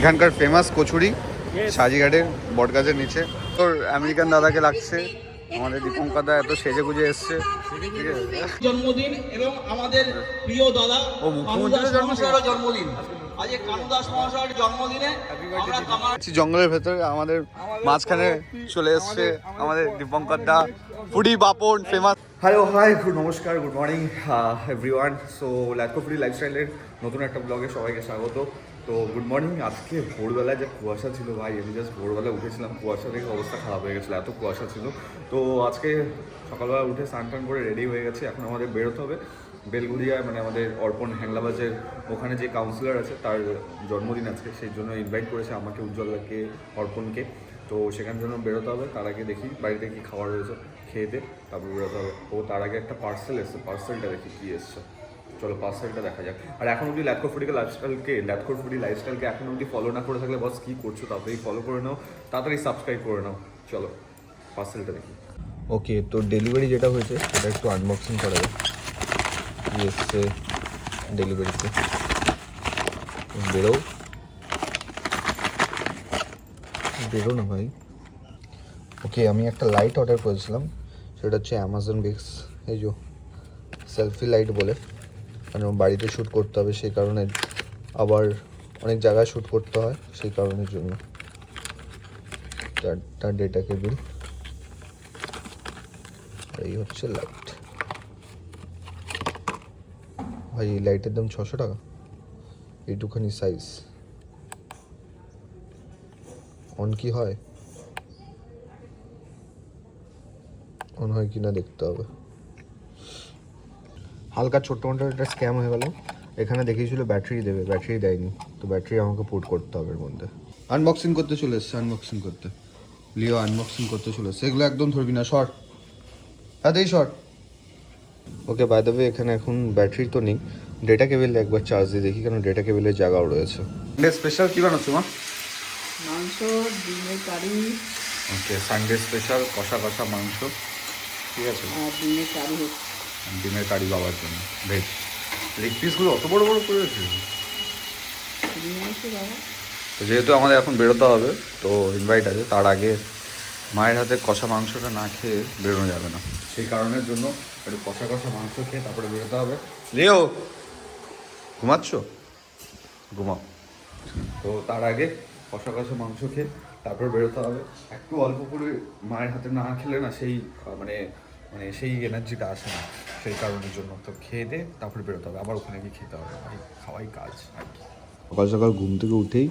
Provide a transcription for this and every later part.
এখানকার ফেমাস কচুরি সাজিঘাটের বটগাছের নিচে। তোর আমেরিকান দাদাকে লাগছে, আমাদের দীপঙ্কর দা এত সেজে গুজে এসছে। জন্মদিন এবং আমাদের প্রিয় দাদা ও মুখ্যমন্ত্রীর জন্মদিন। আজ কানু দাস মহাশয়ের জন্মদিনে জঙ্গলের ভেতরে আমাদের মাঝখানে চলে এসছে আমাদের দীপঙ্কর দা, foodie Bapan famous. Hello, hi, good নমস্কার, গুড মর্নিং এভরিওয়ান। সো ল্যাটকো ফুডি লাইফস্টাইলের নতুন একটা ব্লগে সবাইকে স্বাগত। তো গুড মর্নিং। আজকে ভোরবেলায় যে কুয়াশা ছিল ভাই, আমি জাস্ট ভোরবেলায় উঠেছিলাম, কুয়াশা দেখে অবস্থা খারাপ হয়ে গেছিলো, এত কুয়াশা ছিল। তো আজকে সকালবেলা উঠে স্নান টান করে রেডি হয়ে গেছি, এখন আমাদের বেরোতে হবে বেলগুড়িয়ায়, মানে আমাদের অর্পণ হ্যাংলাবাজের ওখানে যে কাউন্সিলর আছে তার জন্মদিন আজকে, সেই জন্য ইনভাইট করেছে আমাকে, উজ্জ্বলকে, অর্পণকে। তো সেখানের জন্য বেরোতে হবে। তার আগে দেখি বাড়িতে কী খাবার রয়েছে, খেয়ে দে তারপর বেরোতে হবে। ও তার আগে একটা পার্সেল এসছে, পার্সেলটা দেখি কী এসছে, চলো পার্সেলটা দেখা যাক। আর এখন অবধি ল্যাটকো ফুডি লাইফস্টাইলকে এখন অবধি ফলো না করে থাকলে বস কী করছো, তাড়াতাড়ি ফলো করে নাও, তাড়াতাড়ি সাবস্ক্রাইব করে নাও। চলো পার্সেলটা দেখি। ওকে, তো ডেলিভারি যেটা হয়েছে সেটা একটু আনবক্সিং করা যায়। কী এসছে ডেলিভারিতে, বেরো না ভাই। ওকে, আমি একটা লাইট অর্ডার করেছিলাম, সেটা হচ্ছে অ্যামাজন বিক্স, এই যে সেলফি লাইট বলে, মানে বাড়িতে শ্যুট করতে হবে সেই কারণে, আবার অনেক জায়গায় শ্যুট করতে হয় সেই কারণের জন্য। চারটা ডেটা কেবিল, এই হচ্ছে লাইট। ভাই এই লাইটের দাম 600 টাকা, এইটুখানি সাইজ। অন কি হয়, অন হয় কি না দেখতে হবে। হালকা ছোট্ট মোটো একটা স্ক্যাম হয়ে গেল। এখানে দেখিয়েছিল ব্যাটারি দেবে, ব্যাটারি দেয়নি, তো ব্যাটারি আমাকে পুট করতে হবে এর মধ্যে। আনবক্সিং করতে চলে এসছে, আনবক্সিং করতে লিও আনবক্সিং করতে চলে এসছে। এগুলো একদম ধরবি না, শর্ট, তাতেই short. Okay, by the way এখানে এখন ব্যাটারি তো নেই, ডেটা কেবিল একবার চার্জ দিয়ে দেখি, কারণ ডেটা কেবিলের জায়গাও রয়েছে। স্পেশাল কী বানাচ্ছো মা? মাংস, ডিমের কারি। ওকে, সানডে স্পেশাল কষা কষা মাংস, ঠিক আছে। আর ডিমের কারি হচ্ছে, ডিমের কারি বাবার জন্য ভেজ। লেগ পিসগুলো অত বড় বড় করে রেখেছে। তো যেহেতু আমাদের এখন বেরোতে হবে, তো ইনভাইট আছে, তার আগে মায়ের হাতে কষা মাংসটা না খেয়ে বেরোনো যাবে না, সেই কারণের জন্য একটু কষা কষা মাংস খেয়ে তারপরে বেরোতে হবে। লিও ঘুমাচ্ছ, ঘুমাও। তো তার আগে কষা কষা মাংস খেয়ে তারপর বেরোতে হবে। একটু অল্প করে মায়ের হাতে না খেলে না সেই মানে মানে সেই এনার্জিটা আসে না, সেই কারণের জন্য। তো খেয়ে দে তারপরে বেরোতে হবে, আবার ওখানে গিয়ে খেতে হবে, ভাই খাওয়াই কাজ আর কি। সকাল সকাল ঘুম থেকে উঠেই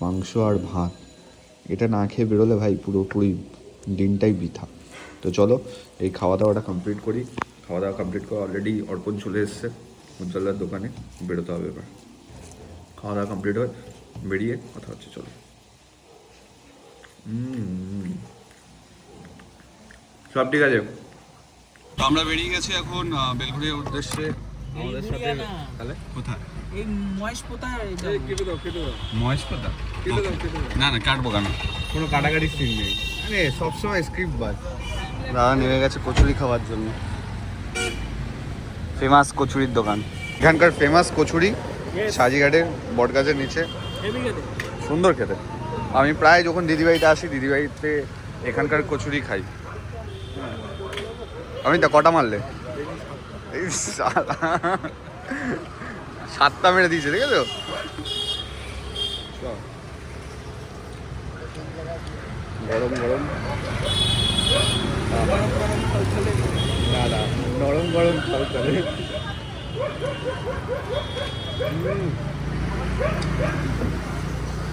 মাংস আর ভাত, এটা না খেয়ে বেরোলে ভাই পুরোপুরি দিনটাই বৃথা। তো চলো এই খাওয়া দাওয়াটা কমপ্লিট করি। খাওয়া দাওয়া কমপ্লিট করে অলরেডি অর্পণ চলে এসছে উজ্জ্বলার দোকানে, বেরোতে হবে এবার। খাওয়া দাওয়া কমপ্লিট হয়, বেরিয়ে কথা হচ্ছে, চলো। সব ঠিক আছে। তো আমরা বেরিয়ে গেছি এখন বেলঘড়িয়ার উদ্দেশ্যে। আমাদের সাথে তাহলে কোথায়? এই মহেশপোতা, মহেশপোতা? না না, কাটবো কেন, কোনো কাটাকাটি সিন নেই, মানে সবসময় স্ক্রিপ্ট বাজ। দাদা নেমে গেছে কচুরি খাওয়ার জন্য, ফেমাস কচুরির দোকান। এখানকার ফেমাস কচুরি সাজিঘাটের বটগাছের নিচে, সুন্দর খেতে। আমি প্রায় যখন দিদিবাড়িতে আসি, দিদিবাড়িতে এখানকার কচুরি খাই। আমি তা কটা মারলে, 7টা মেরে দিয়েছে, ঠিক আছে। গরম গরম না না, নরম গরম ফল চলে।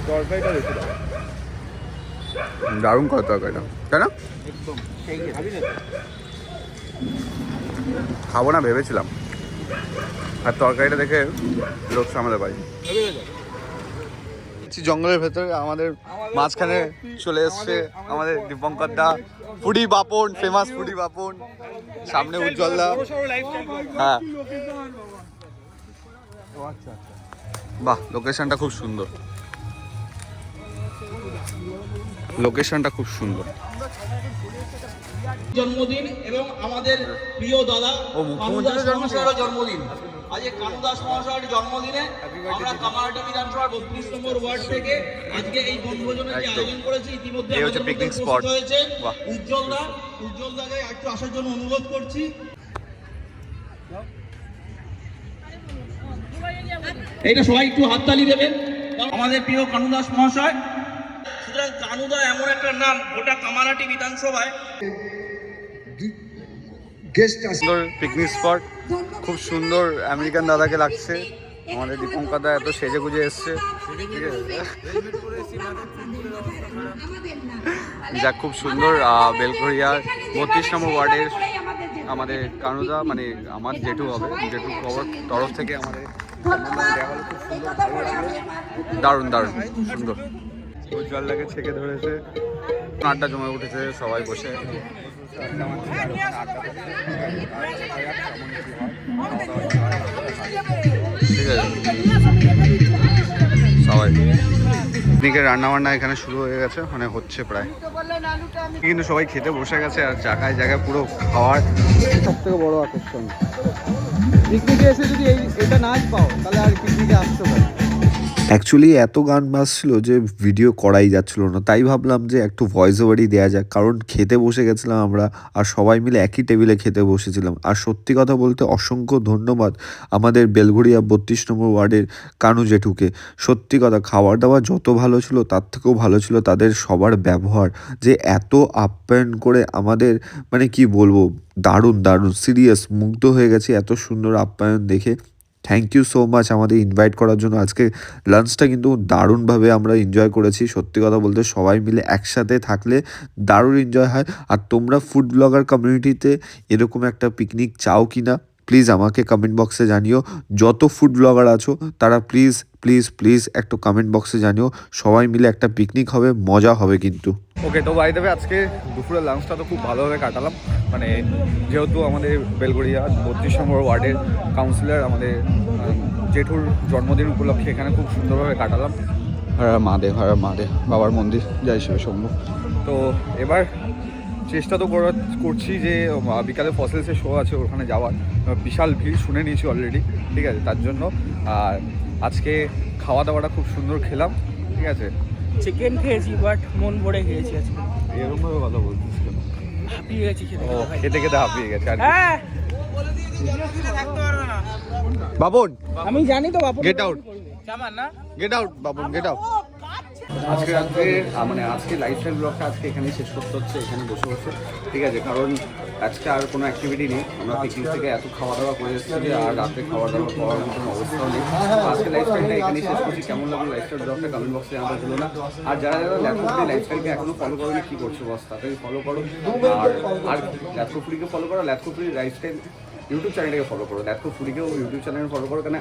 তরকারিটা দেখি, দারুণ করে তরকারিটা, তাই না? খাবো না ভেবেছিলাম, আর তরকারিটা দেখে লোক সামলাতে পারি। জঙ্গলের ভেতরে আমাদের মাঝখানে চলে এসছে আমাদের দীপঙ্কর দা, foodie Bapan, famous foodie Bapan, সামনে উজ্জ্বল দা। হ্যাঁ, বাহ, লোকেশনটা খুব সুন্দর, লোকেশনটা খুব সুন্দর। জন্মদিন এবং আমাদের প্রিয় দাদা ও মুখ্যমন্ত্রীর জন্মদিন। আজ এই কানু দাস মহাশয়ের জন্মদিনে আমরা কামারহাটি বিধানসভার 32 নম্বর ওয়ার্ড থেকে আজকে এই বনভোজনের যে আয়োজন করেছি ইতিমধ্যে এই হচ্ছে আমাদের picnic মধ্যে spot। উপস্থিত হয়েছে বাহ। উজ্জ্বল দাকে একটু আসার জন্য অনুরোধ করছি। এইটা সবাই একটু হাততালি দেবেন আমাদের প্রিয় কানু দাস মহাশয়। সুতরাং কানুদা এমন একটা নাম গোটা কামারহাটি বিধানসভায় সুন্দর পিকনিক স্পট, খুব সুন্দর আমেরিকান দাদাকে লাগছে। আমাদের দীপঙ্কর দা এত সেজে গুজে এসছে, ঠিক আছে। যাক, খুব সুন্দর। বেলঘরিয়ার 32 নম্বর ওয়ার্ডের আমাদের কানুদা, মানে আমার জেঠু হবে, জেঠু তরফ থেকে আমাদের দারুণ দারুণ সুন্দর। উজ্জ্বলদাকে ছেঁকে ধরেছে, আড্ডা জমে উঠেছে, সবাই বসে ঠিক আছে। সবাই পিকনিকের রান্নাবান্না এখানে শুরু হয়ে গেছে, মানে হচ্ছে প্রায়, কিন্তু সবাই খেতে বসে গেছে। আর জায়গায় জায়গায় পুরো খাওয়ার সব থেকে বড় আকর্ষণ। পিকনিকে এসে যদি এটা নাচ পাও তাহলে আর পিকনিকে আসতে পারে। অ্যাকচুয়ালি এত গান বাজছিল যে ভিডিও করাই যাচ্ছিল না, তাই ভাবলাম যে একটু ভয়েস ওভারই দেওয়া যাক, কারণ খেতে বসে গেছিলাম আমরা আর সবাই মিলে একই টেবিলে খেতে বসেছিলাম। আর সত্যি কথা বলতে অসংখ্য ধন্যবাদ আমাদের বেলঘরিয়া 32 নম্বর ওয়ার্ডের কানু জেঠুকে। সত্যি কথা, খাবার দাবার যত ভালো ছিল তার থেকেও ভালো ছিল তাদের সবার ব্যবহার, যে এত আপ্যায়ন করে আমাদের, মানে কি বলবো, দারুণ দারুণ, সিরিয়াস মুগ্ধ হয়ে গেছি এত সুন্দর আপ্যায়ন দেখে। থ্যাংক ইউ সো মাচ আমাদের ইনভাইট করার জন্য। আজকে লাঞ্চটা কিন্তু দারুণভাবে আমরা এনজয় করেছি। সত্যি কথা বলতে সবাই মিলে একসাথে থাকলে দারুণ এনজয় হয়। আর তোমরা ফুড ব্লগার কমিউনিটিতে এরকম একটা পিকনিক চাও কি না প্লিজ আমাকে কমেন্ট বক্সে জানিও। যত ফুড ব্লগার আছো তারা প্লিজ প্লিজ প্লিজ একটু কমেন্ট বক্সে জানিও। সবাই মিলে একটা পিকনিক হবে, মজা হবে কিন্তু। ওকে, তো বাড়ি দেবে আজকে দুপুরের লাঞ্চটা তো খুব ভালোভাবে কাটালাম। মানে যেহেতু আমাদের বেলঘরিয়া 32 নম্বর ওয়ার্ডের কাউন্সিলর আমাদের জেঠুর জন্মদিন উপলক্ষে এখানে খুব সুন্দরভাবে কাটালাম। মহাদেব বাবার মন্দির জয় শিব শম্ভু। তো এবার চেষ্টা তো করছি যে বিকালে ফসিলসের শো আছে ওখানে যাওয়ার, বিশাল ভিড় শুনে নিয়েছি অলরেডি, ঠিক আছে, তার জন্য। আর আজকে খাওয়া দাওয়াটা খুব সুন্দর খেলাম, ঠিক আছে। চিকেন খেয়েছি, বাট মন ভরে খেয়েছি আজকে। এরকমভাবে কথা বলছিস কেন? হাঁপিয়ে গেছি খেতে ও, খেতে খেতে হাঁপিয়ে গেছে আর কি। হ্যাঁ, বাবন, আমি জানি তো বাপু। গেট আউট, জামান না, get out Baban, get out. আজকে রাত্রে মানে আজকে লাইফস্টাইল ব্লগটা আজকে এখানেই শেষ করতে হচ্ছে, এখানে বসে বসে, ঠিক আছে। কারণ আজকে আর কোনো অ্যাক্টিভিটি নেই, আমরা পিকনিক থেকে এত খাওয়া দাওয়া করে এসেছি যে আর রাতে খাওয়া দাওয়া করার মতন অবস্থাও নেই। আজকে লাইফস্টাইলটা এখানেই শেষ করছি। কেমন লাগলো লাইফস্টাইল ব্লগটা কমেন্ট বক্সে জানাতে ভুলো না। আর যারা যারা ল্যাথকোফ্রি লাইফস্টাইলকে এখনো ফলো করোনি, কী করছো বস, তাড়াতাড়ি ফলো করো। আর ল্যাথকোফ্রিকে ফলো করো, ল্যাথকোফ্রি লাইফস্টাইল ইউটিউব চ্যানেলটাকে ফলো করো, ল্যাথকোফ্রিকেও ইউটিউব চ্যানেল ফলো করো। কেন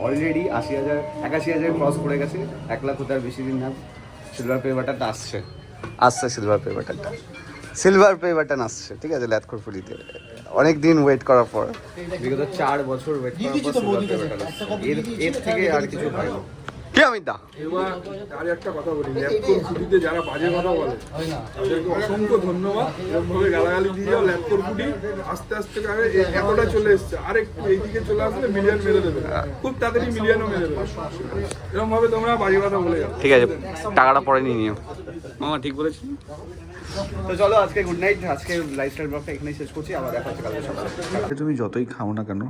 অলরেডি 81,000 ক্রস করে গেছে, 1 লাখ হতে আর বেশি দিন না। সিলভার পে বাটনটা আসছে সিলভার পে বাটন আসছে, ঠিক আছে। ল্যাথকোফ্রিতে অনেক দিন ওয়েট করার পর, বিগত 4 বছর ওয়েট করার পর সিলভার পে বাটন আসছে। এর থেকে আর কিছু হয় না। কি অমিত দা, এবার আর একটা কথা বলি, ল্যাপটপ ফুটিতে যারা বাজে কথা বলে তাদেরকে অসংখ্য ধন্যবাদ। এরকমভাবে গালাগালি দিয়ে যাও, ল্যাপটপ ফুটি আস্তে আস্তে করে এতটা চলে এসছে, আর একটু এইদিকে চলে আসলে মিলিয়ন মেরে দেবে, খুব তাড়াতাড়ি মিলিয়নও মেরে দেবে। এরকমভাবে তোমরা বাজে কথা বলে যাও, ঠিক আছে, টাকাটা পরে নিয়ে নিও। মামা ঠিক বলেছি। তো চলো আজকে গুড নাইট। আজকে লাইফস্টাইল ব্লগটা এখানেই শেষ করছি, আবার দেখা হচ্ছে কালকে সকালে। তুমি যতই খাও না কেন,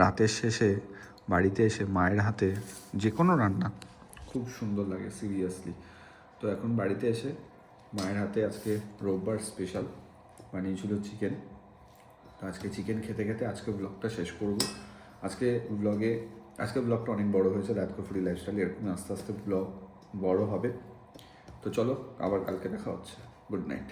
রাতের শেষে বাড়িতে এসে মায়ের হাতে যে কোনো রান্না খুব সুন্দর লাগে, সিরিয়াসলি। তো এখন বাড়িতে এসে মায়ের হাতে আজকে রোববার স্পেশাল বানিয়েছিল চিকেন। তো আজকে চিকেন খেতে খেতে আজকে ব্লগটা শেষ করব। আজকে ব্লগটা অনেক বড় হয়েছে, ল্যাথকোফ্রি লাইফস্টাইল এরকম আস্তে আস্তে ব্লগ বড় হবে। তো চলো আবার কালকে দেখা হচ্ছে। Good night.